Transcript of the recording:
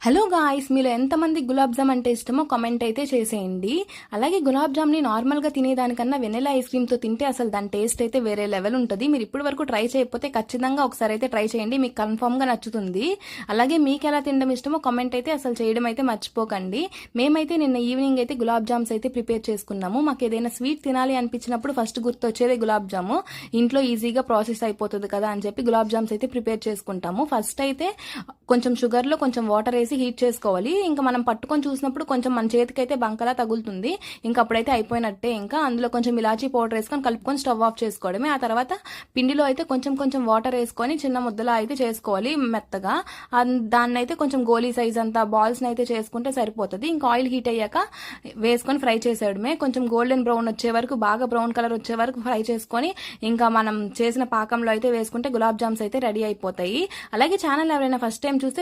Hello guys, మీలో ఎంతమంది గులాబ్ జామ్ అంటే ఇష్టమో కామెంట్ అయితే చేసేయండి. అలాగే గులాబ్ జామ్ని నార్మల్గా తినేదానికన్నా వెనిలా ఐస్ క్రీమ్తో తింటే అసలు దాని టేస్ట్ అయితే వేరే లెవెల్ ఉంటుంది. మీరు ఇప్పటి వరకు ట్రై చేయకపోతే ఖచ్చితంగా ఒకసారి అయితే ట్రై చేయండి, మీకు కన్ఫామ్గా నచ్చుతుంది. అలాగే మీకు ఎలా తినడం ఇష్టమో కామెంట్ అయితే అసలు చేయడం అయితే మర్చిపోకండి. మేమైతే నిన్న ఈవినింగ్ అయితే గులాబ్ జామ్స్ అయితే ప్రిపేర్ చేసుకున్నాము. మాకు ఏదైనా స్వీట్ తినాలి అనిపించినప్పుడు ఫస్ట్ గుర్తొచ్చేదే గులాబ్ జాము. ఇంట్లో ఈజీగా ప్రాసెస్ అయిపోతుంది కదా అని చెప్పి గులాబ్ జామ్స్ అయితే ప్రిపేర్ చేసుకుంటాము. ఫస్ట్ అయితే కొంచెం షుగర్లో కొంచెం వాటర్ వేసి హీట్ చేసుకోవాలి. ఇంకా మనం పట్టుకొని చూసినప్పుడు కొంచెం మన చేతికైతే బంకలా తగులుతుంది. ఇంకా అప్పుడైతే అయిపోయినట్టే. ఇంకా అందులో కొంచెం ఇలాచీ పౌడర్ వేసుకొని కలుపుకొని స్టవ్ ఆఫ్ చేసుకోవడమే. ఆ తర్వాత పిండిలో అయితే కొంచెం కొంచెం వాటర్ వేసుకొని చిన్న ముద్దలా అయితే చేసుకోవాలి మెత్తగా. దాన్ని అయితే కొంచెం గోలీ సైజ్ అంతా బాల్స్ని అయితే చేసుకుంటే సరిపోతుంది. ఇంకా ఆయిల్ హీట్ అయ్యాక వేసుకొని ఫ్రై చేసేయడమే. కొంచెం గోల్డెన్ బ్రౌన్ వచ్చే వరకు, బాగా బ్రౌన్ కలర్ వచ్చే వరకు ఫ్రై చేసుకొని ఇంకా మనం చేసిన పాకంలో అయితే వేసుకుంటే గులాబ్ జామ్స్ అయితే రెడీ అయిపోతాయి. అలాగే ఛానల్ ఎవరైనా ఫస్ట్ టైం చూస్తే